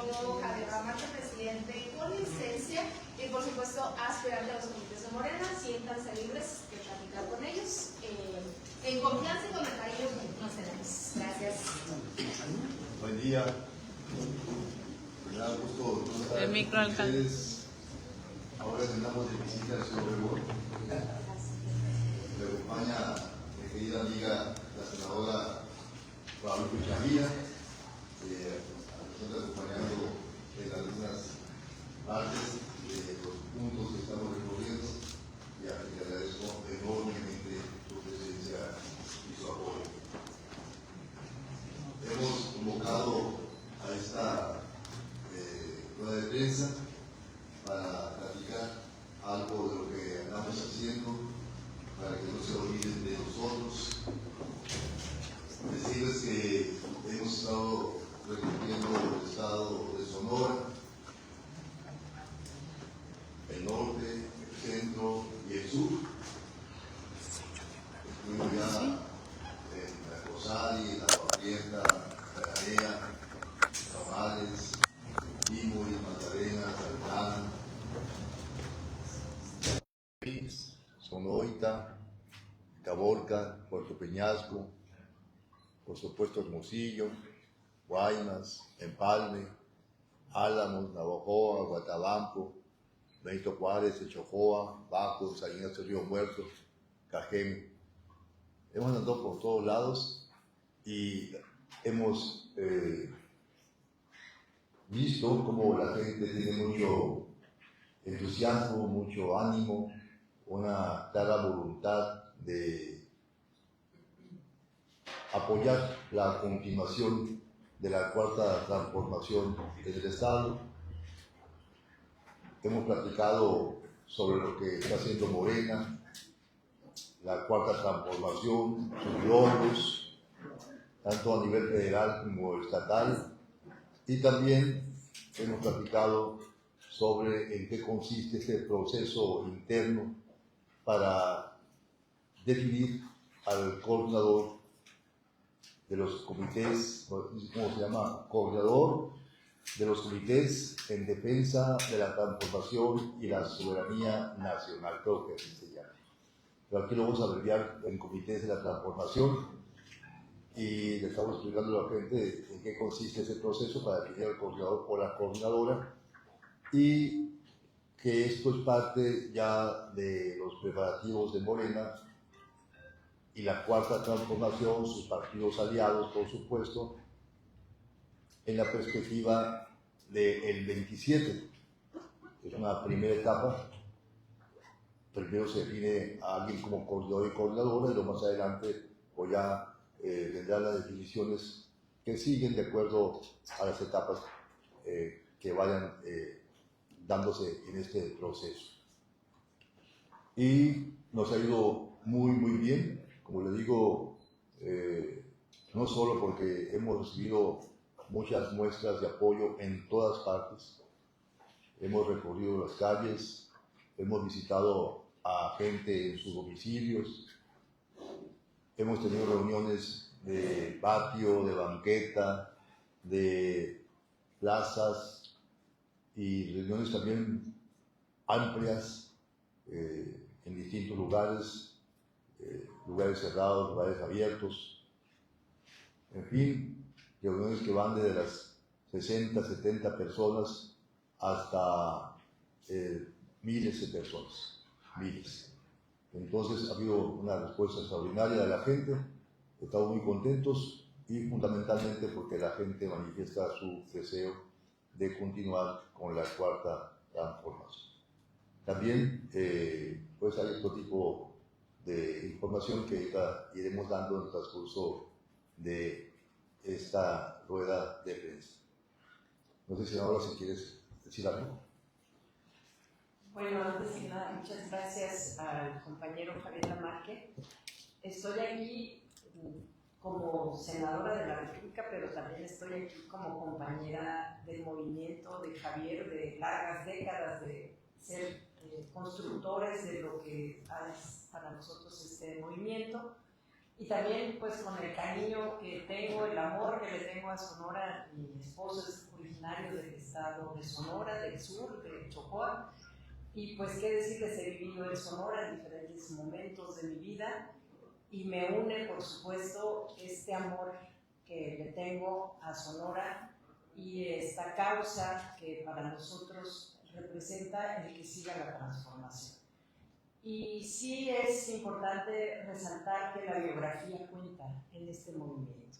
como Javier Lamarque, presidente con licencia, y por supuesto aspirante a los comités de Morena. Siéntanse libres de platicar con ellos en confianza y con el cariño que nos tenemos. Gracias. Buen día. Me da gusto estar con ustedes. Ahora andamos de visita al señor Rebor. Me acompaña mi querida amiga, la senadora Guadalupe Chamilla, nos está acompañando en algunas partes de los puntos que estamos recorriendo, y a quien le agradezco enormemente su presencia y su apoyo. Hemos convocado a esta rueda de prensa para platicar algo de lo que andamos haciendo, para que no se olviden de nosotros. Decirles que hemos estado recorriendo el estado de Sonora, el norte, el centro y el sur. Estuvimos ya en Rosari, La Paprieta, Canarea, Tamales, Imoy, Magdalena, Santana, Sonoita, Caborca, Puerto Peñasco, por supuesto Hermosillo, Guaymas, Empalme, Álamos, Navajoa, Guatabampo, Benito Juárez, Echojoa, Bajo, Salinas del Río Muerto, Cajeme. Hemos andado por todos lados y hemos visto cómo la gente tiene mucho entusiasmo, mucho ánimo, una clara voluntad de apoyar la continuación de la cuarta transformación del Estado. Hemos platicado sobre lo que está haciendo Morena, la cuarta transformación, sus logros, tanto a nivel federal como estatal, y también hemos platicado sobre en qué consiste este proceso interno para definir al coordinador de los comités, ¿cómo se llama? Coordinador de los comités en defensa de la transformación y la soberanía nacional, creo que así se llama. Pero aquí lo vamos a abreviar en comités de la transformación, y le estamos explicando a la gente en qué consiste ese proceso para definir al coordinador o la coordinadora, y que esto es parte ya de los preparativos de Morena y la cuarta transformación, sus partidos aliados, por supuesto, en la perspectiva del 27. Es una primera etapa. Primero se define a alguien como coordinador y coordinadora, y luego más adelante pues ya vendrán las definiciones que siguen de acuerdo a las etapas que vayan dándose en este proceso. Y nos ha ido muy, muy bien, como le digo, no solo porque hemos recibido muchas muestras de apoyo en todas partes, hemos recorrido las calles, hemos visitado a gente en sus domicilios, hemos tenido reuniones de patio, de banqueta, de plazas, y reuniones también amplias en distintos lugares, lugares cerrados, lugares abiertos, en fin, reuniones que van desde las 60, 70 personas hasta miles de personas, miles. Entonces ha habido una respuesta extraordinaria de la gente, estamos muy contentos, y fundamentalmente porque la gente manifiesta su deseo de continuar con la cuarta transformación. También pues hay otro tipo de información que iremos dando en el transcurso de esta rueda de prensa. No sé si ahora si quieres decir algo. Bueno, antes que nada, muchas gracias al compañero Javier Lamarque. Estoy aquí como senadora de la República, pero también estoy aquí como compañera del movimiento de Javier, de largas décadas de ser constructores de lo que es para nosotros este movimiento. y también pues con el cariño que tengo, el amor que le tengo a Sonora. Mi esposo es originario del estado de Sonora, del sur, de Chocoa, y pues qué decirles, he vivido en Sonora en diferentes momentos de mi vida, y me une por supuesto este amor que le tengo a Sonora y esta causa que para nosotros representa el que siga la transformación. Y sí es importante resaltar que la biografía cuenta en este movimiento.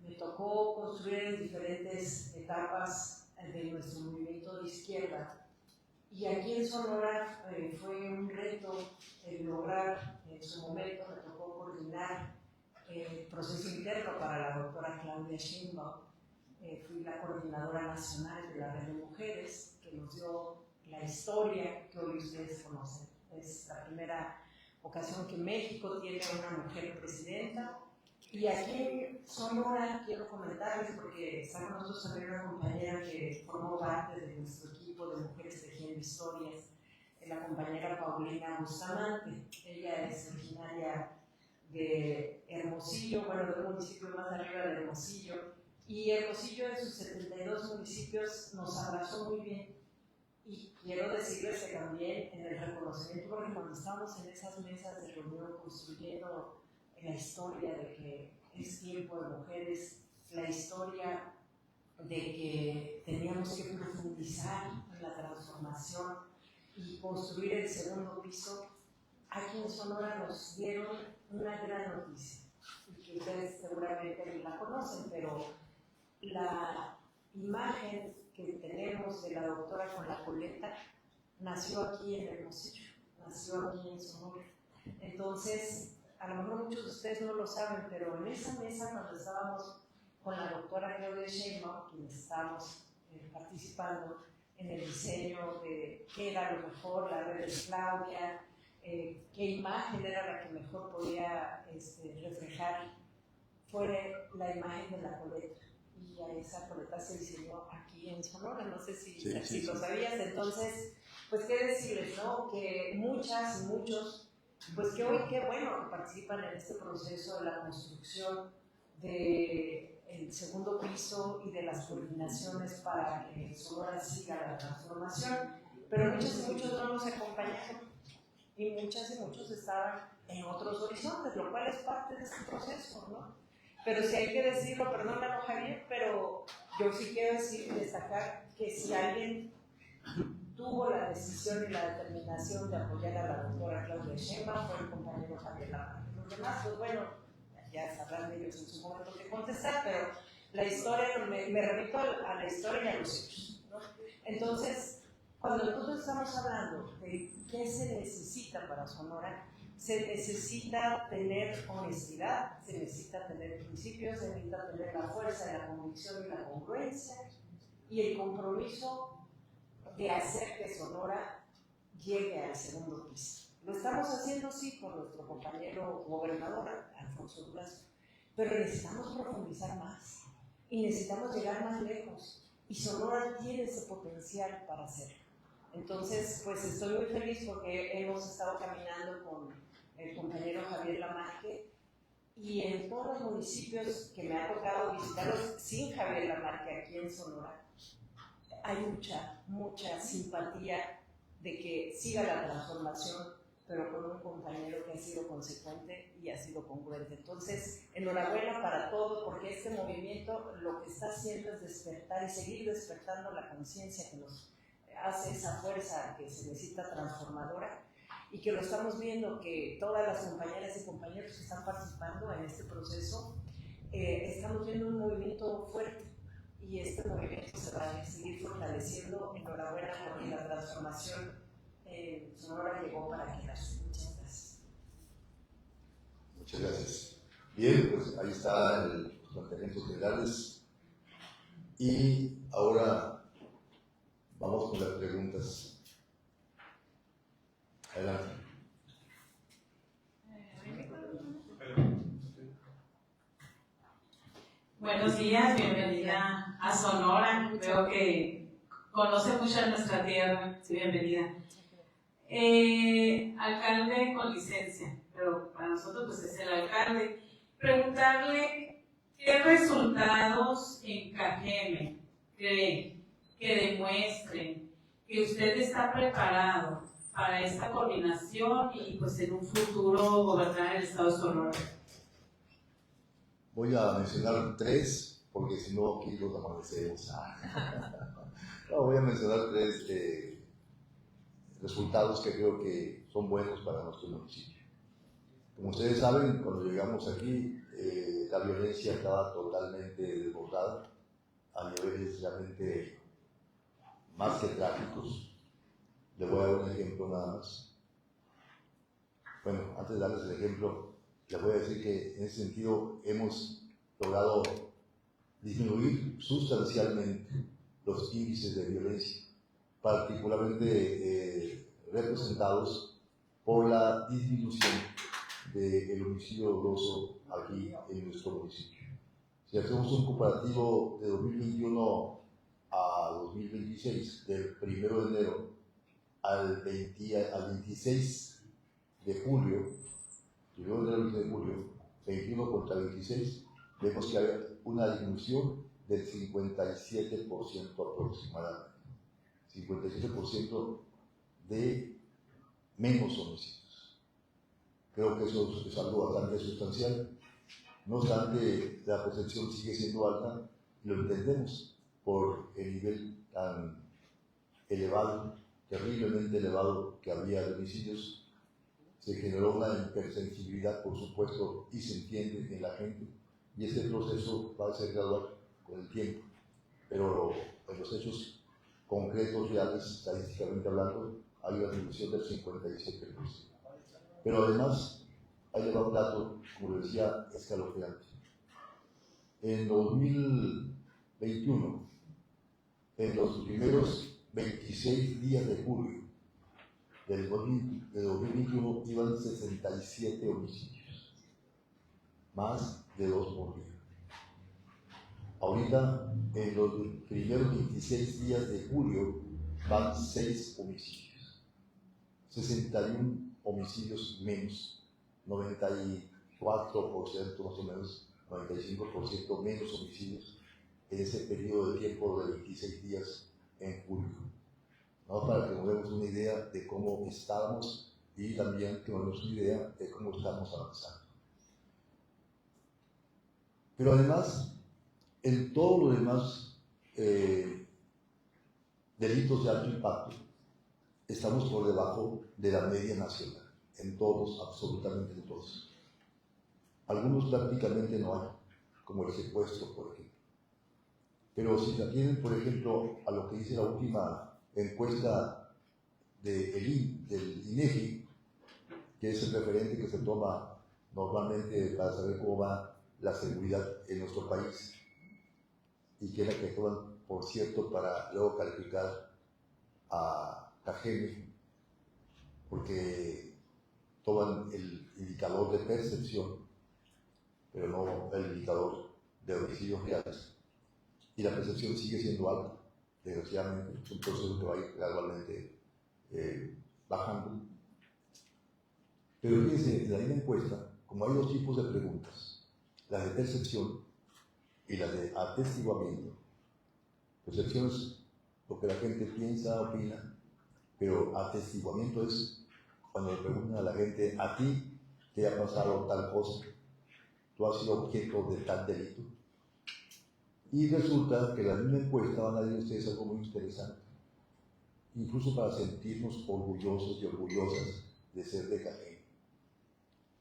Me tocó construir en diferentes etapas de nuestro movimiento de izquierda, y aquí en Sonora fue un reto lograr, en su momento me tocó coordinar el proceso interno para la doctora Claudia Sheinbaum. Fui la coordinadora nacional de la Red de Mujeres, que nos dio la historia que hoy ustedes conocen. Es la primera ocasión que México tiene una mujer presidenta. Y aquí en Sonora quiero comentarles, porque está con nosotros también una compañera que formó parte de nuestro equipo de Mujeres Tejiendo Historias, la compañera Paulina Bustamante. Ella es originaria de Hermosillo, bueno, de un municipio más arriba de Hermosillo, y Hermosillo en sus 72 municipios nos abrazó muy bien. Y quiero decirles que también en el reconocimiento, porque cuando estábamos en esas mesas de reunión construyendo la historia de que es tiempo de mujeres, la historia de que teníamos que profundizar en la transformación y construir el segundo piso, aquí en Sonora nos dieron una gran noticia, y que ustedes seguramente la conocen, pero la imagen que tenemos de la doctora con la coleta nació aquí en Hermosillo, nació aquí en Sonora. Entonces, a lo mejor muchos de ustedes no lo saben, pero en esa mesa cuando estábamos con la doctora Claudia Sheinbaum, quienes estábamos participando en el diseño de qué era lo mejor, la red de Claudia, qué imagen era la que mejor podía reflejar, fue la imagen de la coleta. Y a esa coleta se diseñó aquí en Sonora, no sé si lo sabías. Entonces, pues qué decirles, ¿no? Que muchas y muchos, pues que hoy qué bueno que participan en este proceso de la construcción del segundo piso y de las coordinaciones para que Sonora siga la transformación, pero muchas y muchos no nos acompañaron, y muchas y muchos estaban en otros horizontes, lo cual es parte de este proceso, ¿no? Pero si hay que decirlo, perdónalo Javier, pero yo sí quiero destacar que si alguien tuvo la decisión y la determinación de apoyar a la doctora Claudia Sheinbaum fue el compañero Javier Lamarque. Los demás, pues bueno, ya sabrán ellos en su momento que contestar, pero la historia, me remito a la historia y a los hechos, ¿no? Entonces, cuando nosotros estamos hablando de qué se necesita para Sonora, se necesita tener honestidad, se necesita tener principios, se necesita tener la fuerza de la convicción y la congruencia y el compromiso de hacer que Sonora llegue al segundo piso. Lo estamos haciendo, sí, con nuestro compañero gobernador, Alfonso Durazo, pero necesitamos profundizar más y necesitamos llegar más lejos, y Sonora tiene ese potencial para hacerlo. Entonces, pues estoy muy feliz porque hemos estado caminando con el compañero Javier Lamarque, y en todos los municipios que me ha tocado visitarlos sin Javier Lamarque aquí en Sonora, hay mucha simpatía de que siga la transformación, pero con un compañero que ha sido consecuente y ha sido congruente. Entonces, enhorabuena para todos, porque este movimiento lo que está haciendo es despertar y seguir despertando la conciencia que nos hace esa fuerza que se necesita transformadora, y que lo estamos viendo que todas las compañeras y compañeros que están participando en este proceso, estamos viendo un movimiento fuerte, y este movimiento se va a seguir fortaleciendo. Enhorabuena porque la transformación Sonora llegó para quedarse. Muchas gracias. Muchas gracias. Bien, pues ahí está los planteamientos generales, y ahora vamos con las preguntas. Adelante. Buenos días, bienvenida a Sonora. Veo que conoce mucho de nuestra tierra. Sí, bienvenida. Alcalde con licencia, pero para nosotros pues es el alcalde. Preguntarle qué resultados en Cajeme cree que demuestren que usted está preparado para esta coordinación y pues en un futuro gobernar el estado de Sonora. Voy a mencionar 3, porque si no, aquí los amanecemos. No, voy a mencionar 3 resultados que creo que son buenos para nuestro municipio. Como ustedes saben, cuando llegamos aquí, la violencia estaba totalmente desbordada a niveles realmente más que trágicos. Les voy a dar un ejemplo nada más. Bueno, antes de darles el ejemplo, les voy a decir que en ese sentido hemos logrado disminuir sustancialmente los índices de violencia, particularmente representados por la disminución del homicidio doloso aquí en nuestro municipio. Si hacemos un comparativo de 2021 a 2026, del 1 de enero al 26 de julio, 1 de enero de julio, 21 contra 26, vemos que hay una disminución del 57% aproximadamente. 57% de menos homicidios. Creo que eso es algo bastante sustancial. No obstante, la percepción sigue siendo alta y lo entendemos por el nivel tan elevado, terriblemente elevado que había de homicidios. Se generó una hipersensibilidad, por supuesto, y se entiende en la gente, y este proceso va a ser gradual con el tiempo, pero en los hechos concretos, reales, estadísticamente hablando, hay una disminución del 57%. Pero además, hay un dato, como decía, escalofriante. En 2021, en los primeros 26 días de julio de 2021, iban 67 homicidios, más de 2 por día. Ahorita, en los primeros 26 días de julio, van 6 homicidios, 61 homicidios menos, 94% más o menos, 95% menos homicidios en ese periodo de tiempo de 26 días en julio. ¿No? Para que nos demos una idea de cómo estamos y también que nos demos una idea de cómo estamos avanzando. Pero además, en todo lo demás delitos de alto impacto, estamos por debajo de la media nacional, en todos, absolutamente en todos. Algunos prácticamente no hay, como el secuestro, por ejemplo. Pero si se atienden, por ejemplo, a lo que dice la última encuesta del INEGI, que es el referente que se toma normalmente para saber cómo va la seguridad en nuestro país, y que es la que toman, por cierto, para luego calificar a Cajeme, porque toman el indicador de percepción, pero no el indicador de homicidios reales. Y la percepción sigue siendo alta, desgraciadamente, es un proceso que va a ir gradualmente bajando. Pero fíjense, en la misma encuesta, como hay 2 tipos de preguntas, las de percepción y las de atestiguamiento. Percepción es lo que la gente piensa, opina, pero atestiguamiento es cuando le preguntan a la gente: ¿a ti te ha pasado tal cosa? ¿Tú has sido objeto de tal delito? Y resulta que la misma encuesta van a decir ustedes algo muy interesante, incluso para sentirnos orgullosos y orgullosas de ser de Cajeme.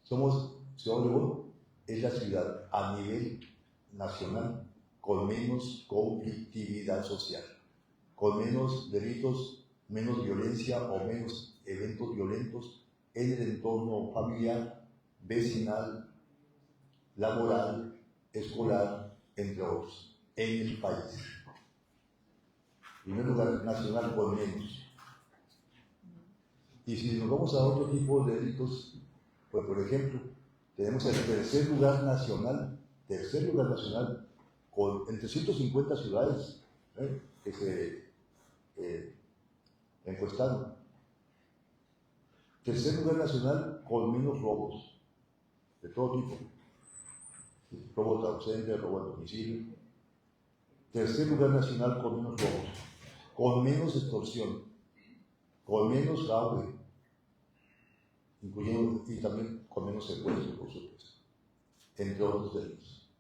Ciudad Obregón es la ciudad a nivel nacional con menos conflictividad social, con menos delitos, menos violencia o menos eventos violentos en el entorno familiar, vecinal, laboral, escolar, entre otros, en el país. En primer lugar, nacional con menos. Y si nos vamos a otro tipo de delitos, pues por ejemplo, tenemos el tercer lugar nacional, en 350 ciudades que se encuestaron. Tercer lugar nacional con menos robos, de todo tipo. Robo ausente, robo al domicilio. Tercer lugar nacional con menos robos, con menos extorsión, con menos fraude, incluyendo y también con menos secuestro, por supuesto, entre otros delitos.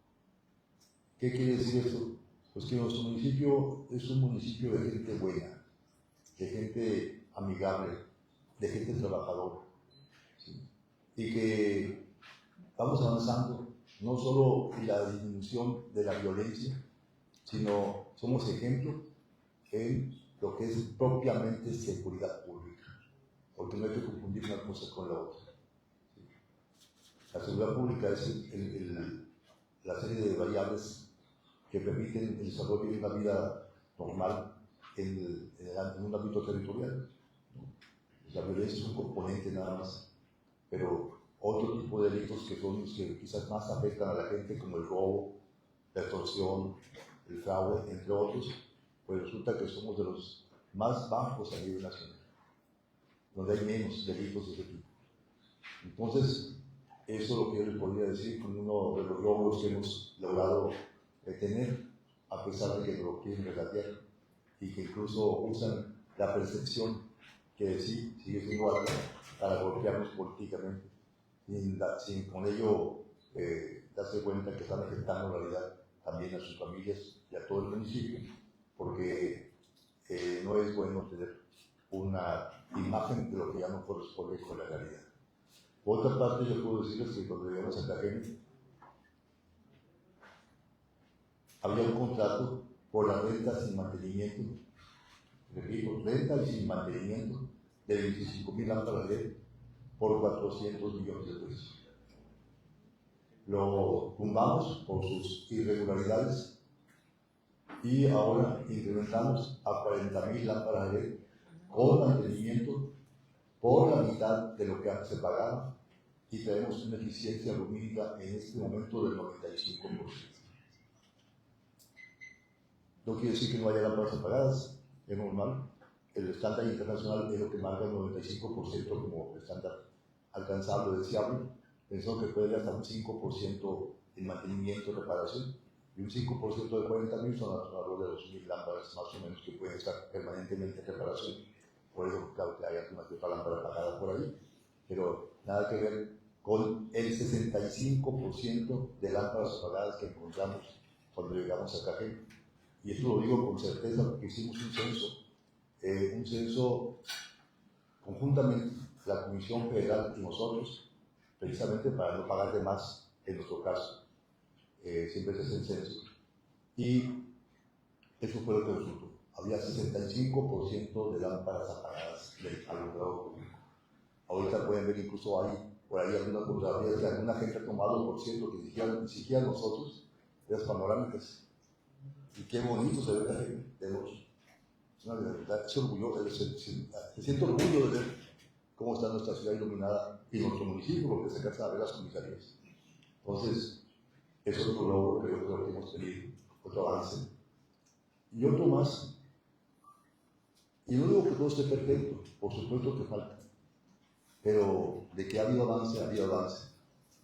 ¿Qué quiere decir esto? Pues que nuestro municipio es un municipio de gente buena, de gente amigable, de gente trabajadora, ¿sí? Y que vamos avanzando no solo en la disminución de la violencia, sino somos ejemplo en lo que es propiamente seguridad pública, porque no hay que confundir una cosa con la otra. La seguridad pública es la serie de variables que permiten el desarrollo de una vida normal en un ámbito territorial. La violencia es un componente nada más, pero otro tipo de delitos que son los que quizás más afectan a la gente, como el robo, la extorsión, el fraude, entre otros, pues resulta que somos de los más bajos a nivel nacional, donde hay menos delitos de ese tipo. Entonces, eso es lo que yo les podría decir con uno de los logros que hemos logrado tener, a pesar de que lo quieren regatear y que incluso usan la percepción que sí sigue siendo alta para golpearnos políticamente, sin con ello darse cuenta que están afectando en realidad también a sus familias y a todo el municipio, porque no es bueno tener una imagen de lo que ya no corresponde con la realidad. Por otra parte, yo puedo decirles que cuando llegamos a Cajeme, había un contrato por la renta sin mantenimiento, repito, renta y sin mantenimiento de 25,000 lámparas LED por 400 millones de pesos. Lo tumbamos por sus irregularidades y ahora incrementamos a 40,000 lámparas LED con mantenimiento por la mitad de lo que antes se pagaba y tenemos una eficiencia lumínica en este momento del 95%. No quiere decir que no haya lámparas apagadas, es normal. El estándar internacional es lo que marca el 95% como estándar alcanzable, deseable. Pensamos que puede haber hasta un 5% en mantenimiento y reparación, y un 5% de 40,000 son alrededor de 2,000 lámparas más o menos que pueden estar permanentemente en reparación. Por eso, claro que hay alguna que otra lámpara apagada por ahí, pero nada que ver con el 65% de lámparas apagadas que encontramos cuando llegamos a Cajeme. Y esto lo digo con certeza porque hicimos un censo conjuntamente, la Comisión Federal y nosotros, precisamente para no pagar de más en nuestro caso. Siempre se hace el censo. Y eso fue lo que resultó. Había 65% de lámparas apagadas del alumbrado público. Ahorita pueden ver incluso por ahí algunas fotografías que alguna gente ha tomado, por cierto, que ni siquiera nosotros, las panorámicas. Y qué bonito se ve la gente de noche. Es una verdad, se siente orgullo de ver cómo está nuestra ciudad iluminada y nuestro municipio, porque se alcanza a ver las comisarías. Entonces, eso es otro logro que yo creo que hemos tenido, otro avance. Y otro más, y no digo que todo esté perfecto, por supuesto que falta, pero de que ha habido avance, ha habido avance.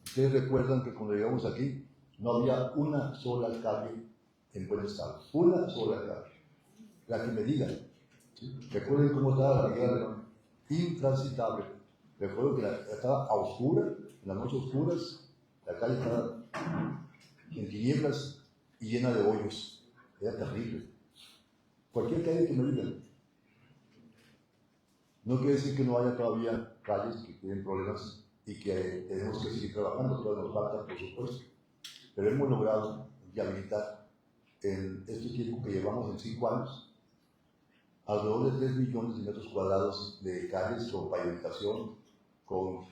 Ustedes recuerdan que cuando llegamos aquí, no había una sola calle en buen estado, una sola calle, la que me digan. ¿Sí? Recuerden cómo estaba la Avenida León, intransitable. Recuerdo que estaba a oscura, en las noches oscuras, la calle estaba en tinieblas y llena de hoyos, era terrible. Cualquier calle que me digan. No quiere decir que no haya todavía calles que tienen problemas y que tenemos que seguir trabajando, todavía nos falta, por supuesto, pero hemos logrado viabilitar en este tiempo que llevamos en 5 años alrededor de 3 millones de metros cuadrados de calles con pavimentación, con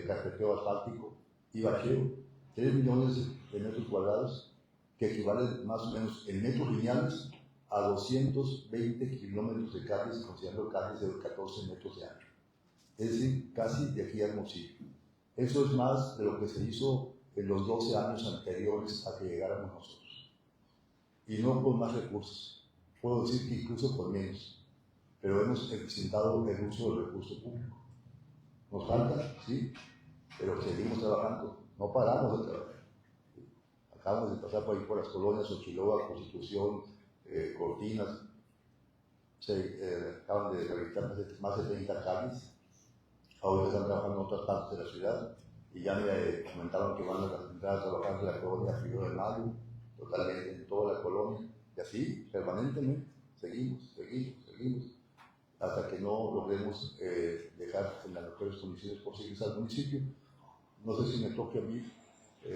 carpeteo asfáltico y bacheo. 3 millones de metros cuadrados que equivalen más o menos en metros lineales a 220 kilómetros de calles, considerando calles de 14 metros de ancho. Es decir, casi de aquí a Hermosillo. Eso es más de lo que se hizo en los 12 años anteriores a que llegáramos nosotros. Y no con más recursos. Puedo decir que incluso con menos. Pero hemos eficientado el uso del recurso público. Nos falta, sí, pero seguimos trabajando, no paramos de trabajar. Acabamos de pasar por ahí por las colonias Xochiloa, Constitución, Cortinas, se acaban de rehabilitar más de 30 calles, ahora están trabajando en otras partes de la ciudad y ya me comentaron que van a entrar a trabajar en la colonia Figueroa de Mayo, totalmente en toda la colonia, y así permanentemente seguimos, hasta que no logremos dejar en las mejores condiciones posibles al municipio. No sé si me toque a mí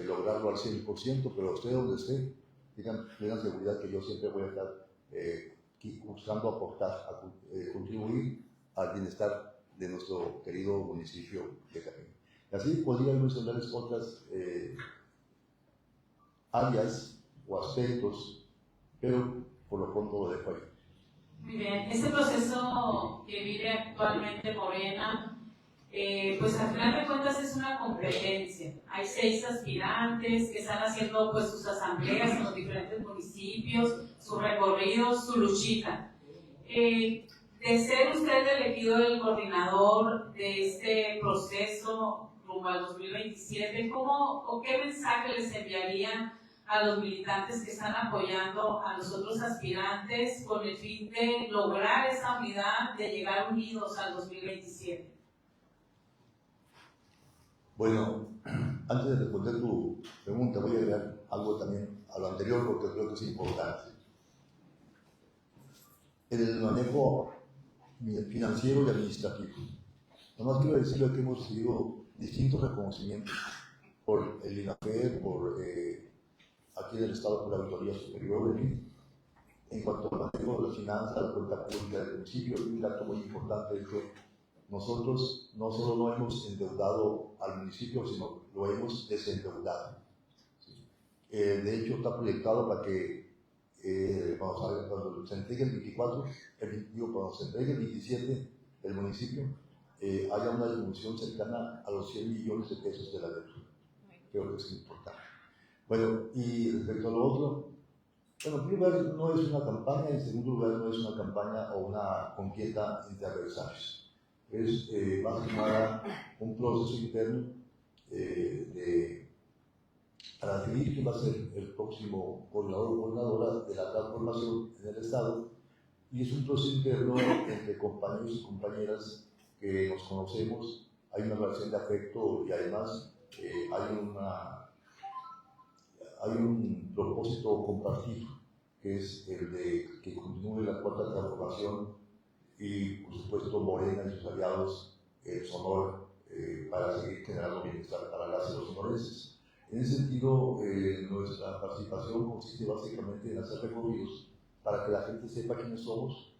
lograrlo al 100%, pero usted donde esté, tengan seguridad que yo siempre voy a estar buscando aportar, contribuir al bienestar de nuestro querido municipio de Cajeme. Así podría mencionarles otras áreas o aspectos, pero por lo pronto lo dejo ahí. Muy bien, este proceso que vive actualmente Morena, pues al final de cuentas es una competencia. Hay 6 aspirantes que están haciendo pues sus asambleas en los diferentes municipios, sus recorridos, su luchita. De ser usted elegido el coordinador de este proceso rumbo al 2027, ¿cómo o qué mensaje les enviaría a los militantes que están apoyando a los otros aspirantes con el fin de lograr esa unidad, de llegar unidos al 2027? Bueno, antes de responder tu pregunta, voy a agregar algo también a lo anterior porque creo que es importante. En el manejo financiero y administrativo, nomás quiero decirle que hemos recibido distintos reconocimientos por el INAFER, por aquí en el Estado, por la Auditoría Superior, en cuanto al manejo de las finanzas, la cuenta pública del municipio. Y un dato muy importante es que nosotros no solo no hemos endeudado al municipio, sino lo hemos desendeudado. ¿Sí? De hecho, está proyectado para que cuando se entregue el 24, cuando se entregue el 27, el municipio, haya una disminución cercana a los 100 millones de pesos de la deuda. Creo que es importante. Bueno, y respecto a lo otro, bueno, en primer lugar, no es una campaña, en segundo lugar, no es una campaña o una contienda entre adversarios. Es más que nada un proceso interno para definir quién va a ser el próximo coordinador o coordinadora de la transformación en el Estado, y es un proceso interno entre compañeros y compañeras que nos conocemos, hay una relación de afecto y además hay un propósito compartido, que es el de que continúe la cuarta transformación y, por supuesto, Morena y sus aliados, Sonora, para seguir generando bienestar para las y los sonorenses. En ese sentido, nuestra participación consiste básicamente en hacer recorridos para que la gente sepa quiénes somos,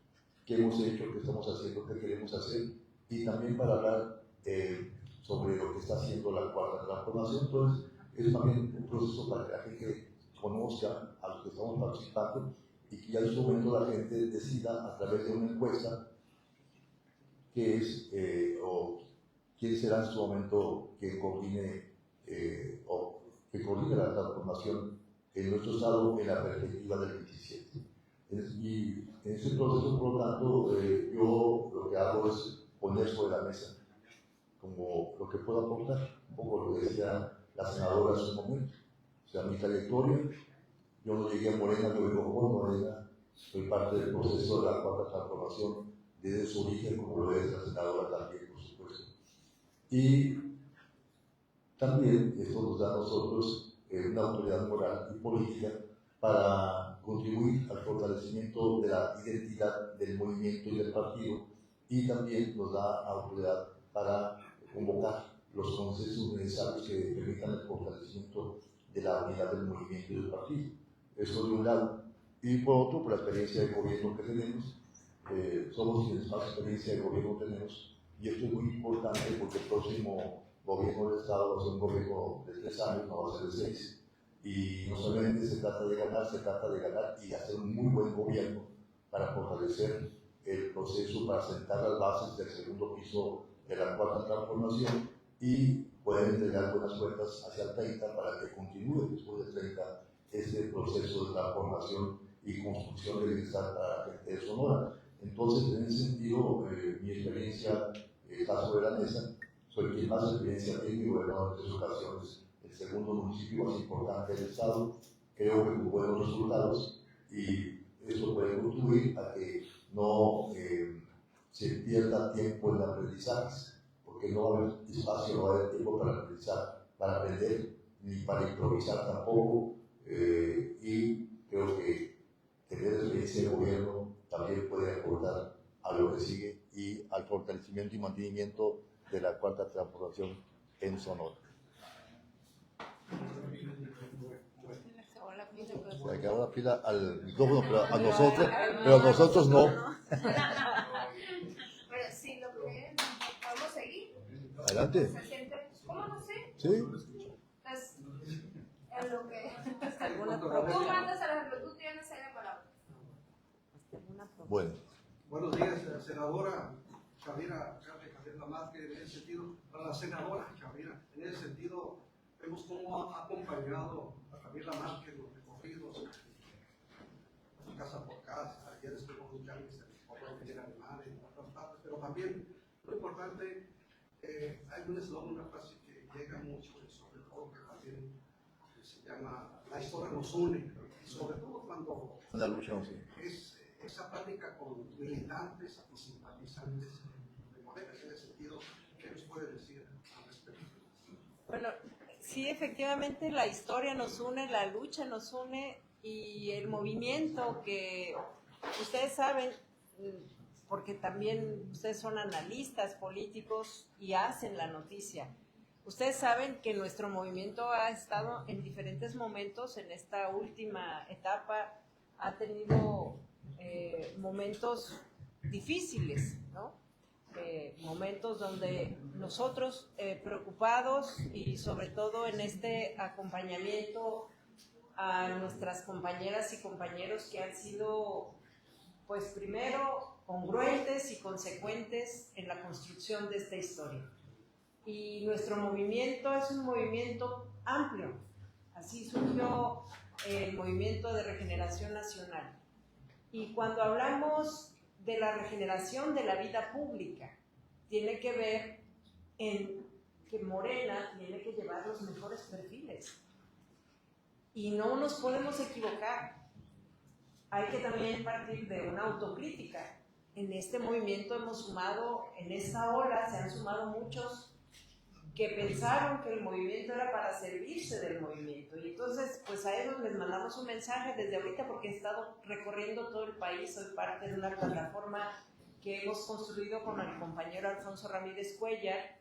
qué hemos hecho, qué estamos haciendo, qué queremos hacer, y también para hablar sobre lo que está haciendo la cuarta transformación. Entonces, es también un proceso para que la gente conozca a los que estamos participando y que ya en su momento la gente decida a través de una encuesta qué es o quién será en su momento quien coordine o que coordine la transformación en nuestro Estado en la perspectiva del 27. Y en ese proceso, por lo tanto, yo lo que hago es poner sobre la mesa como lo que puedo aportar, un poco lo que decía la senadora hace un momento. O sea, mi trayectoria, yo no llegué a Morena, yo vengo por Morena, soy parte del proceso de la cuarta transformación desde su origen, como lo es la senadora también, por supuesto. Y también esto nos da a nosotros una autoridad moral y política para contribuir al fortalecimiento de la identidad del movimiento y del partido, y también nos da autoridad para convocar los consensos necesarios que permitan el fortalecimiento de la unidad del movimiento y del partido. Eso de un lado. Y por otro, por la experiencia de gobierno que tenemos, somos quienes más experiencia de gobierno tenemos, y esto es muy importante porque el próximo gobierno del Estado va a ser un gobierno de 3 años, no va a ser de 6. Y no solamente se trata de ganar y hacer un muy buen gobierno para fortalecer el proceso, para sentar las bases del segundo piso de la cuarta transformación y poder entregar buenas cuentas hacia el 30 para que continúe después del 30 este proceso de transformación y construcción de bienestar para la gente de Sonora. Entonces, en ese sentido, mi experiencia está sobre la mesa soy quien más experiencia tiene y gobernador en 3 ocasiones, el segundo municipio más importante del estado, creo que con buenos resultados, y eso puede contribuir a que no se pierda tiempo en aprendizaje, porque no va a haber espacio, no va a haber tiempo para aprendizaje, para aprender, ni para improvisar tampoco, y creo que tener experiencia de gobierno también puede aportar a lo que sigue y al fortalecimiento y mantenimiento de la cuarta transformación en Sonora. Se acabó la pila al micrófono, pero a nosotros no. Pero sí, lo que podemos seguir. Adelante. ¿Se siente cómodo, sí? Sí. Pues, en lo que... ¿Alguna Tú propuesta? mandas a la tú tienes ahí la palabra. Bueno. Buenos días, senadora Chavira Márquez. En ese sentido, para la senadora Chavira, en ese sentido, vemos cómo ha acompañado a Javier Márquez los recorridos, casa por casa. Ayer estuvimos en Charles, por lo que llega Alemania, en otras partes, pero también lo importante, hay un eslogan, una frase que llega mucho, y sobre todo que también se llama La historia nos une, y sobre todo cuando La lucha nos une. es esa práctica con militantes y simpatizantes de Morena. En ese sentido, ¿qué nos puede decir al respecto? Bueno, sí, efectivamente la historia nos une, la lucha nos une y el movimiento que ustedes saben, porque también ustedes son analistas políticos y hacen la noticia. Ustedes saben que nuestro movimiento ha estado en diferentes momentos en esta última etapa, ha tenido momentos difíciles, ¿no? Momentos donde nosotros preocupados y sobre todo en este acompañamiento a nuestras compañeras y compañeros que han sido, pues primero, congruentes y consecuentes en la construcción de esta historia. Y nuestro movimiento es un movimiento amplio, así surgió el Movimiento de Regeneración Nacional. Y cuando hablamos de la regeneración de la vida pública, tiene que ver en que Morena tiene que llevar los mejores perfiles. Y no nos podemos equivocar. Hay que también partir de una autocrítica. En este movimiento hemos sumado, en esta ola se han sumado muchos que pensaron que el movimiento era para servirse del movimiento. Y entonces, pues a ellos les mandamos un mensaje desde ahorita porque he estado recorriendo todo el país, soy parte de una plataforma que hemos construido con el compañero Alfonso Ramírez Cuellar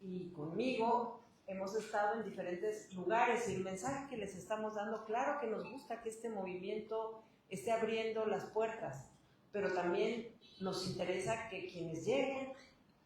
y conmigo. Hemos estado en diferentes lugares y el mensaje que les estamos dando, claro que nos gusta que este movimiento esté abriendo las puertas, pero también nos interesa que quienes lleguen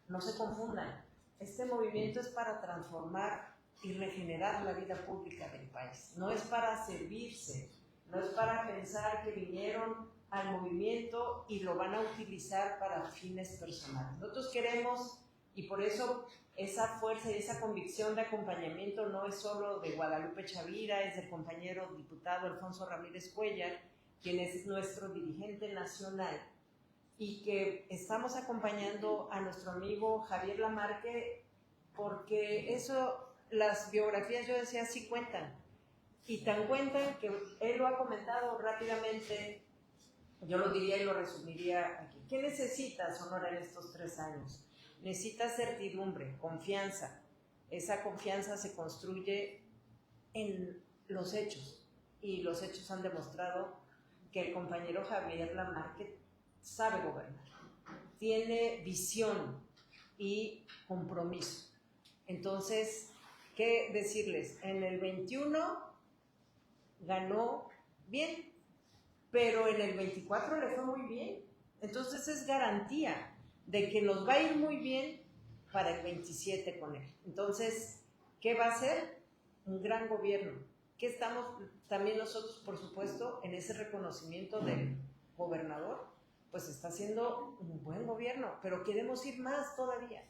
no se confundan. Este movimiento es para transformar y regenerar la vida pública del país. No es para servirse, no es para pensar que vinieron al movimiento y lo van a utilizar para fines personales. Nosotros queremos, y por eso esa fuerza y esa convicción de acompañamiento no es solo de Guadalupe Chavira, es del compañero diputado Alfonso Ramírez Cuellar, quien es nuestro dirigente nacional, y que estamos acompañando a nuestro amigo Javier Lamarque, porque eso, las biografías, yo decía, sí cuentan, y tan cuentan que él lo ha comentado rápidamente. Yo lo diría y lo resumiría aquí. ¿Qué necesita Sonora en estos 3 años? Necesita certidumbre, confianza. Esa confianza se construye en los hechos, y los hechos han demostrado que el compañero Javier Lamarque sabe gobernar, tiene visión y compromiso. Entonces, ¿qué decirles? En el 21 ganó bien, pero en el 24 le fue muy bien. Entonces es garantía de que nos va a ir muy bien para el 27 con él. Entonces, ¿qué va a hacer? Un gran gobierno. Que estamos también nosotros, por supuesto, en ese reconocimiento del gobernador, pues está haciendo un buen gobierno, pero queremos ir más todavía.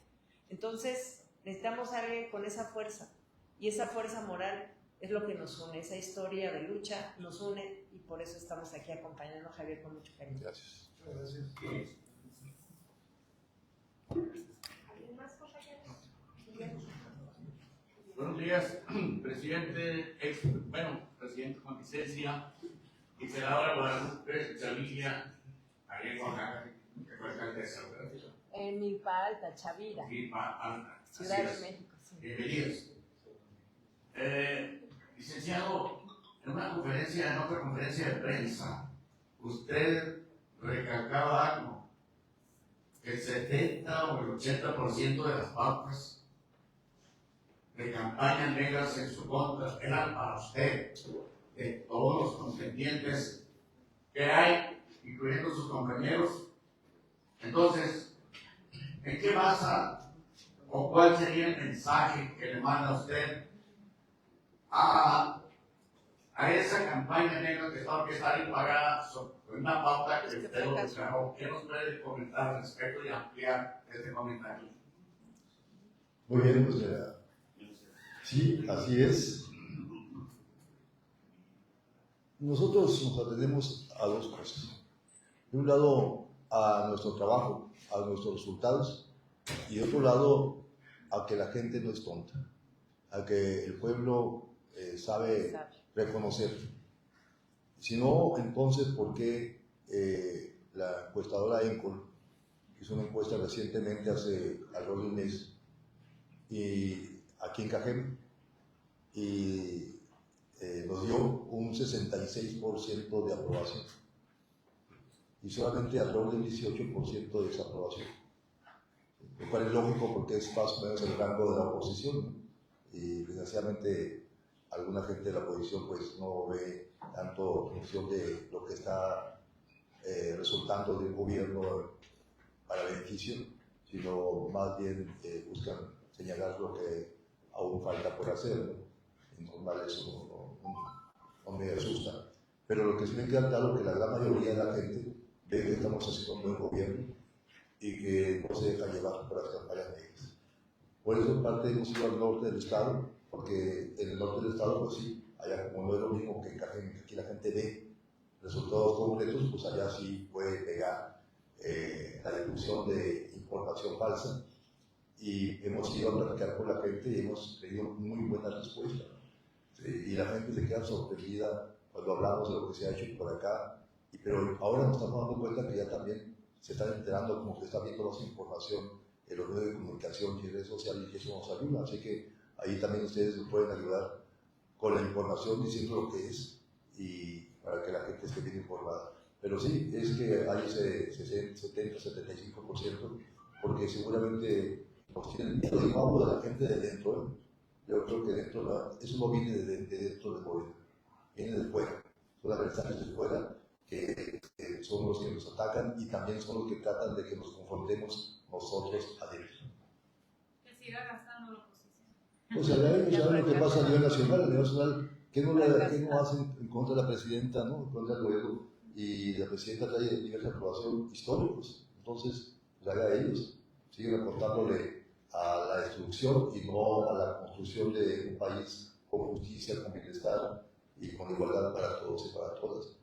Entonces, necesitamos a alguien con esa fuerza, y esa fuerza moral es lo que nos une, esa historia de lucha nos une, y por eso estamos aquí acompañando a Javier con mucho cariño. Gracias. Gracias. ¿Alguien más, compañeros? Buenos días, presidente, presidente con licencia y senadora Guadalupe Chavilla, allá en Oaxaca, que fue alcaldesa, ¿verdad? En Milpa Alta, Chavira, Milpa Alta. Ciudad de México. Sí. Bienvenidos. Licenciado, en otra conferencia de prensa, usted recalcaba algo, que el 70 o el 80% de las pautas de campañas negras en su contra eran para usted, de todos los contendientes que hay, incluyendo sus compañeros. Entonces, ¿en qué basa o cuál sería el mensaje que le manda usted a esa campaña negra que está impagada sobre una pauta que usted lo declaró? ¿Qué nos puede comentar al respecto y ampliar este comentario? Muy bien, pues sí, así es. Nosotros nos atendemos a dos cosas. De un lado, a nuestro trabajo, a nuestros resultados, y de otro lado, a que la gente no es tonta, a que el pueblo sabe reconocer. Si no, entonces, ¿por qué la encuestadora Encol hizo una encuesta recientemente, hace alrededor de un mes, y aquí en Cajeme, y nos dio un 66% de aprobación y solamente alrededor del 18% de desaprobación, lo cual es lógico porque es más o menos el rango de la oposición, ¿no? Y desgraciadamente alguna gente de la oposición pues no ve tanto en función de lo que está resultando del gobierno para beneficio, sino más bien buscan señalar lo que aún falta por hacer, ¿no? En normal eso no me asusta. Pero lo que sí me queda claro es que la gran mayoría de la gente ve que estamos haciendo un buen gobierno y que no se deja llevar por las campañas negras. Por eso en parte hemos ido al norte del estado, porque en el norte del estado, pues sí, allá como no es lo mismo que aquí la gente ve resultados concretos, pues allá sí puede pegar la difusión de información falsa. Y hemos ido a platicar con la gente y hemos tenido muy buena respuesta. Y la gente se queda sorprendida cuando hablamos de lo que se ha hecho por acá. Pero ahora nos estamos dando cuenta que ya también se están enterando, como que están viendo más información en los medios de comunicación y en redes sociales, y eso nos ayuda. Así que ahí también ustedes nos pueden ayudar con la información diciendo lo que es y para que la gente esté bien informada. Pero sí, es que hay ese 70-75%, porque seguramente nos tienen miedo y vamos de la gente de dentro, ¿eh? Yo creo que eso no viene de dentro de Morena, viene de fuera. Son las adversarios de fuera que son los que nos atacan y también son los que tratan de que nos confrontemos nosotros adentro. Que siga gastando la oposición. Pues saben lo que pasa a nivel nacional, ¿qué no hacen en contra de la presidenta, ¿no? En contra del gobierno? Y la presidenta trae niveles de aprobación históricos. Entonces, pues haga ellos, siguen aportándole a la destrucción y no a la construcción de un país con justicia, con bienestar y con igualdad para todos y para todas.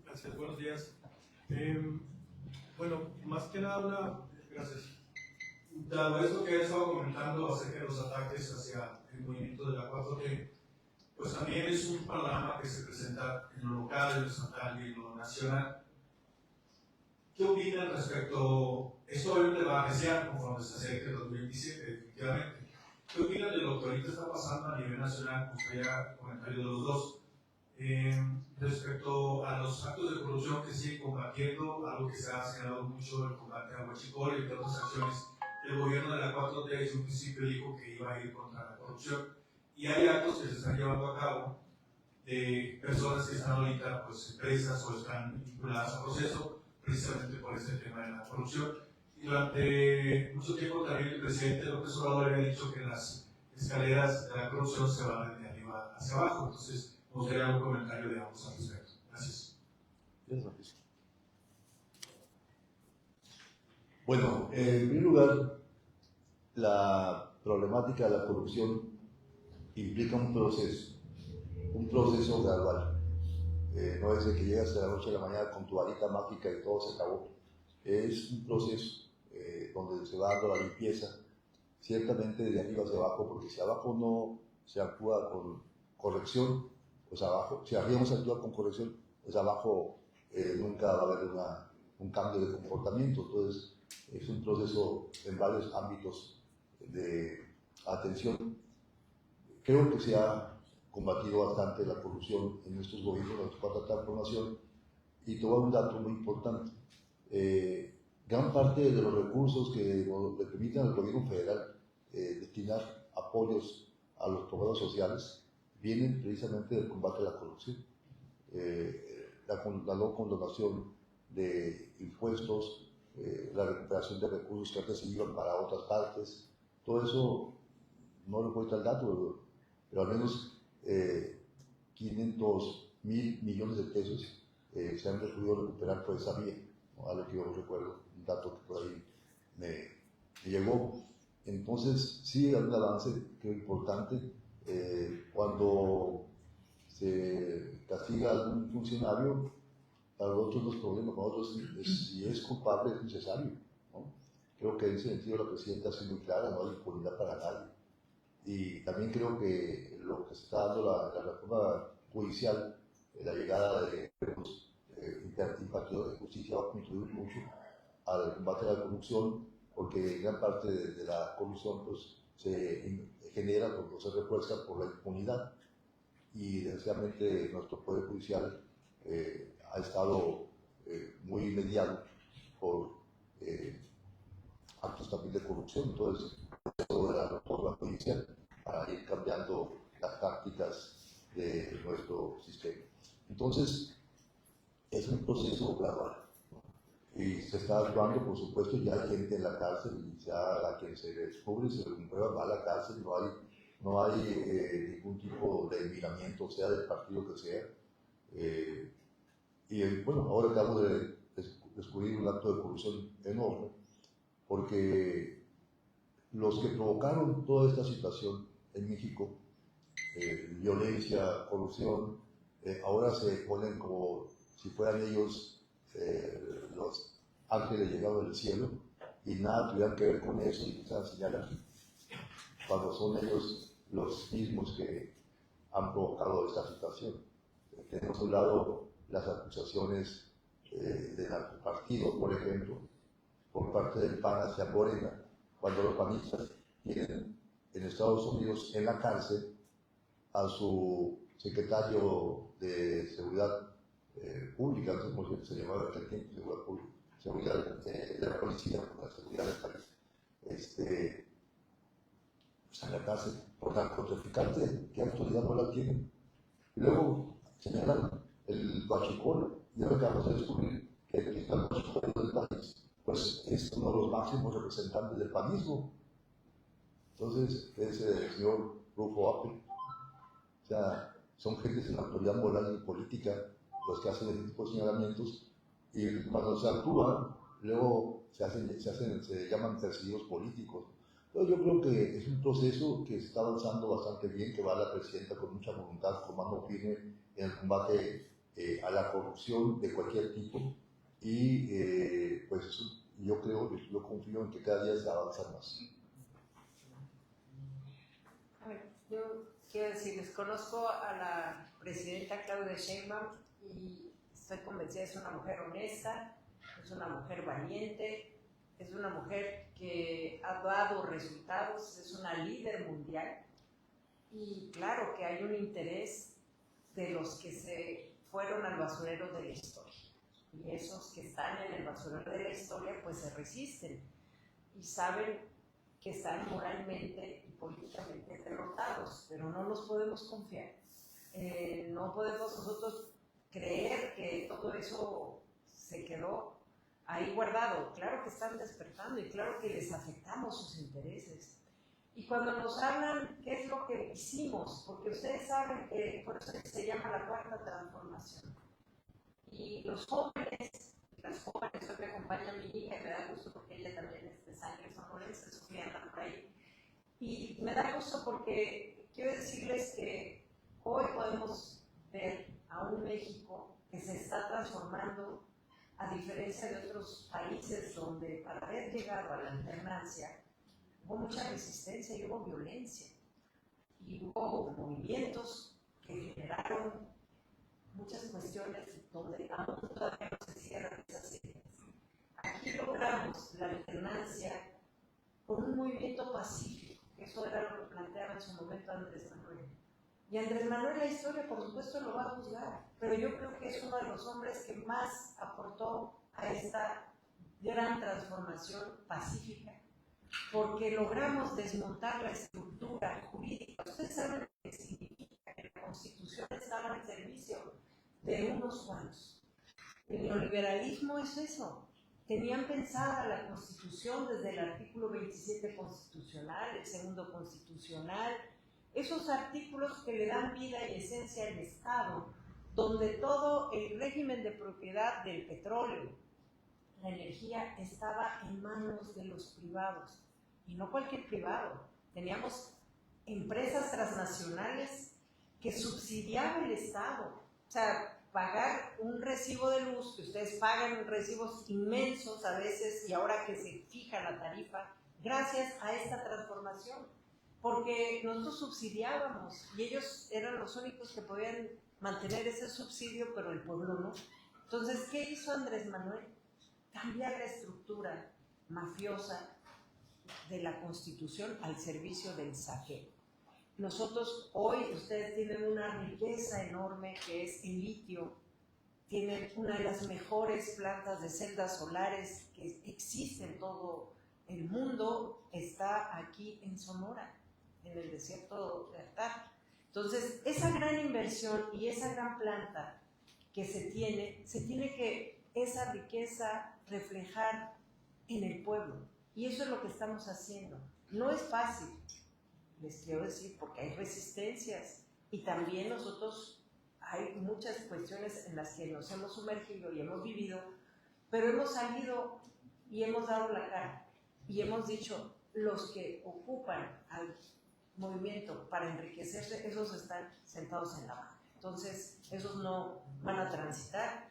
Gracias, buenos días. Bueno, más que nada, gracias. Dado eso que he estado comentando acerca de los ataques hacia el movimiento de la 4T, pues también es un panorama que se presenta en lo local, en lo estatal y en lo nacional. ¿Qué opinan respecto? Esto obviamente va a apreciar conforme se acerque el 2027, efectivamente. ¿Qué opinan de lo que ahorita está pasando a nivel nacional? Me gustaría comentario de los dos. Respecto a los actos de corrupción que siguen combatiendo, algo que se ha señalado mucho, el combate a huachicol y otras acciones, el gobierno de la 4T desde un principio dijo que iba a ir contra la corrupción. Y hay actos que se están llevando a cabo de personas que están ahorita, pues empresas o están vinculadas al proceso, precisamente por este tema de la corrupción. Y durante mucho tiempo también el presidente López Obrador había dicho que las escaleras de la corrupción se van de arriba hacia abajo. Entonces, me gustaría un comentario de ambos al respecto. Gracias. Bueno, en primer lugar, la problemática de la corrupción implica un proceso gradual. No es de que llegas a la noche a la mañana con tu varita mágica y todo se acabó. Es un proceso. donde se va dando la limpieza, ciertamente de arriba hacia abajo, porque si abajo no se actúa con corrección, pues abajo, si arriba no se actúa con corrección, pues abajo nunca va a haber un cambio de comportamiento. Entonces, es un proceso en varios ámbitos de atención. Creo que se ha combatido bastante la corrupción en estos gobiernos de la cuarta transformación. Y te voy a dar un dato muy importante. Gran parte de los recursos que le permiten al gobierno federal destinar apoyos a los programas sociales vienen precisamente del combate a la corrupción. La no condonación de impuestos, la recuperación de recursos que antes se iban para otras partes, todo eso, no le cuesta el dato, pero al menos 500.000 millones de pesos se han podido recuperar por esa vía, ¿no? A lo que yo recuerdo, un dato que por ahí me llegó. Entonces, sí hay un avance que es importante. Cuando se castiga a algún funcionario, para nosotros los problemas, para nosotros si es culpable es necesario, ¿no? Creo que en ese sentido la presidenta ha sido muy clara, no hay impunidad para nadie. Y también creo que lo que se está dando la reforma judicial, la llegada de los partidos de justicia va a contribuir mucho al combate a la corrupción, porque gran parte de la corrupción pues, se genera cuando se refuerza por la impunidad. Y desgraciadamente nuestro Poder Judicial ha estado muy mediado por actos también de corrupción. Entonces, de la reforma judicial para ir cambiando las tácticas de nuestro sistema. Entonces, es un proceso gradual y se está actuando, por supuesto, ya hay gente en la cárcel y ya a quien se descubre, se comprueba, va a la cárcel, no hay ningún tipo de miramiento, sea del partido que sea. Y bueno, ahora acabo de descubrir un acto de corrupción enorme, porque los que provocaron toda esta situación en México, violencia, corrupción, ahora se ponen como si fueran ellos los ángeles llegados del cielo y nada tuvieran que ver con eso y empiezan a señalar cuando son ellos los mismos que han provocado esta situación. Tenemos a un lado las acusaciones de narcopartido, por ejemplo, por parte del PAN hacia Morena, cuando los panistas tienen en Estados Unidos en la cárcel a su secretario de Seguridad Pública, no sé cómo se llamaba aquel tiempo, Seguridad Pública, Seguridad de la Policía, la Seguridad del país, está en la cárcel por narcotraficante. ¿Qué autoridad no la tienen? Y luego señalan el huachicol, y ahora acabamos de descubrir que el huachicol del país pues es uno de los máximos representantes del panismo. Entonces, es el señor Rufo Apple. O sea, son gentes en autoridad moral y política los que hacen este tipo de señalamientos, y cuando se actúan, luego se llaman perseguidos políticos. Entonces, yo creo que es un proceso que se está avanzando bastante bien, que va la presidenta con mucha voluntad, con mano firme en el combate a la corrupción de cualquier tipo. Y pues yo confío en que cada día se avanza más. Yo quiero decirles, conozco a la presidenta Claudia Sheinbaum y estoy convencida, es una mujer honesta, es una mujer valiente, es una mujer que ha dado resultados, es una líder mundial, y claro que hay un interés de los que se fueron al basurero de la historia. Y esos que están en el basurero de la historia pues se resisten y saben que están moralmente y políticamente derrotados, pero no nos podemos confiar. No podemos nosotros creer que todo eso se quedó ahí guardado. Claro que están despertando y claro que les afectamos sus intereses. Y cuando nos hablan, ¿qué es lo que hicimos? Porque ustedes saben que por eso se llama la cuarta transformación. Y los jóvenes, las jóvenes, hoy me acompaña mi hija y me da gusto porque ella también es de sangre sonorense, Sofía anda por ahí. Y me da gusto porque quiero decirles que hoy podemos ver a un México que se está transformando a a diferencia de otros países donde para haber llegado a la alternancia hubo mucha resistencia y hubo violencia. Y hubo movimientos que generaron muchas cuestiones donde aún todavía no se cierran esas heridas. Aquí logramos la alternancia por un movimiento pacífico, eso era lo que planteaba en su momento Andrés Manuel. Y Andrés Manuel, la historia por supuesto lo va a juzgar, pero yo creo que es uno de los hombres que más aportó a esta gran transformación pacífica, porque logramos desmontar la estructura jurídica. Ustedes saben lo que significa que la Constitución estaba al servicio de unos cuantos. El neoliberalismo es eso. Tenían pensada la Constitución desde el artículo 27 constitucional, el segundo constitucional, esos artículos que le dan vida y esencia al Estado, donde todo el régimen de propiedad del petróleo, la energía, estaba en manos de los privados. Y no cualquier privado. Teníamos empresas transnacionales que subsidiaba el Estado. O sea, pagar un recibo de luz, que ustedes pagan recibos inmensos a veces, y ahora que se fija la tarifa, gracias a esta transformación. Porque nosotros subsidiábamos y ellos eran los únicos que podían mantener ese subsidio, pero el pueblo no. Entonces, ¿qué hizo Andrés Manuel? Cambiar la estructura mafiosa de la Constitución al servicio del saqueo. Nosotros hoy, ustedes tienen una riqueza enorme que es el litio, tienen una de las mejores plantas de celdas solares que existe en todo el mundo, está aquí en Sonora, en el desierto de Artar. Entonces, esa gran inversión y esa gran planta que se tiene que esa riqueza reflejar en el pueblo. Y eso es lo que estamos haciendo. No es fácil, les quiero decir, porque hay resistencias y también nosotros hay muchas cuestiones en las que nos hemos sumergido y hemos vivido, pero hemos salido y hemos dado la cara y hemos dicho, los que ocupan al movimiento para enriquecerse, esos están sentados en la banca. Entonces, esos no van a transitar,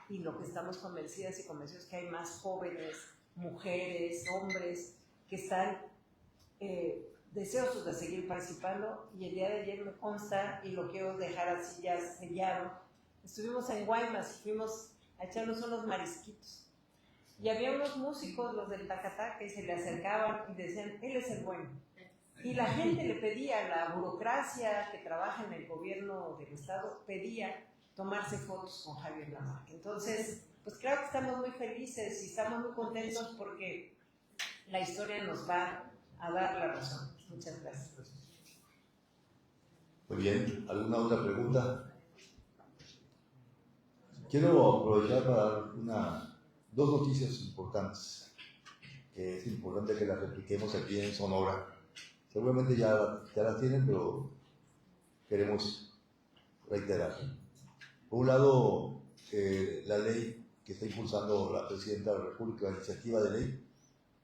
y lo que estamos convencidas y convencidos es que hay más jóvenes, mujeres, hombres que están deseosos de seguir participando. Y el día de ayer me consta, y lo quiero dejar así ya sellado, estuvimos en Guaymas y fuimos a echarnos unos marisquitos y había unos músicos, los del tacataca, que se le acercaban y decían, él es el bueno. Y la gente le pedía, la burocracia que trabaja en el gobierno del estado pedía tomarse fotos con Javier Lamarque. Entonces, pues claro que estamos muy felices y estamos muy contentos porque la historia nos va a dar la razón. Muchas gracias. Muy bien, ¿alguna otra pregunta? Quiero aprovechar para dar dos noticias importantes, que es importante que las repliquemos aquí en Sonora. Seguramente ya las tienen, pero queremos reiterar. Por un lado, la ley que está impulsando la Presidenta de la República, la iniciativa de ley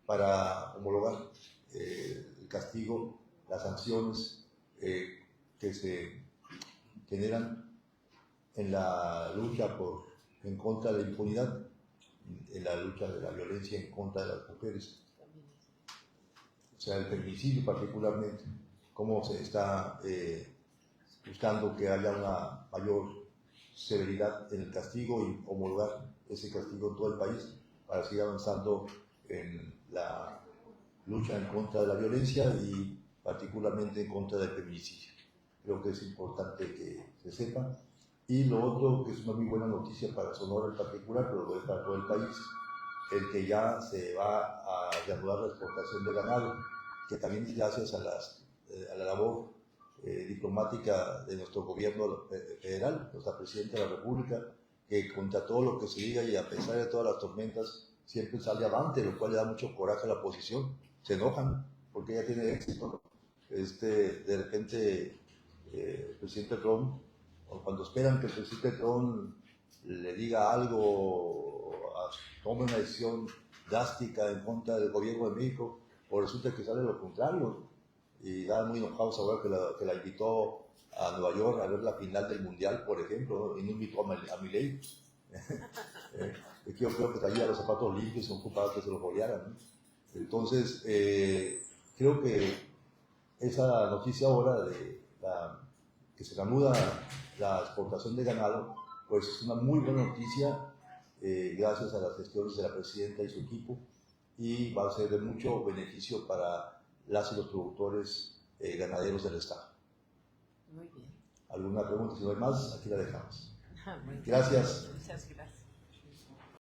para homologar el castigo, las sanciones que se generan en la lucha en contra de la impunidad, en la lucha de la violencia en contra de las mujeres, o sea, el feminicidio particularmente, cómo se está buscando que haya una mayor severidad en el castigo y homologar ese castigo en todo el país para seguir avanzando en la lucha en contra de la violencia y particularmente en contra del feminicidio. Creo que es importante que se sepa. Y lo otro, que es una muy buena noticia para Sonora en particular, pero lo es para todo el país, el que ya se va a reanudar la exportación de ganado, que también es gracias a la labor diplomática de nuestro gobierno federal, nuestra Presidenta de la República, que contra todo lo que se diga y a pesar de todas las tormentas, siempre sale avante, lo cual le da mucho coraje a la oposición. Se enojan porque ella tiene éxito. De repente, el presidente Trump, o cuando esperan que el presidente Trump le diga algo, tome una decisión drástica en contra del gobierno de México, o resulta que sale lo contrario. Y da muy enojado saber que la invitó a Nueva York a ver la final del Mundial, por ejemplo, y no invitó a Milei. Yo creo que traía los zapatos limpios y ocupados que se los bolearan, ¿no? Entonces, creo que esa noticia ahora que se reanuda la exportación de ganado, pues es una muy buena noticia, gracias a las gestiones de la presidenta y su equipo, y va a ser de mucho beneficio para las y los productores ganaderos del Estado. Muy bien. ¿Alguna pregunta? Si no hay más, aquí la dejamos. Muy bien. Gracias. Muchas gracias.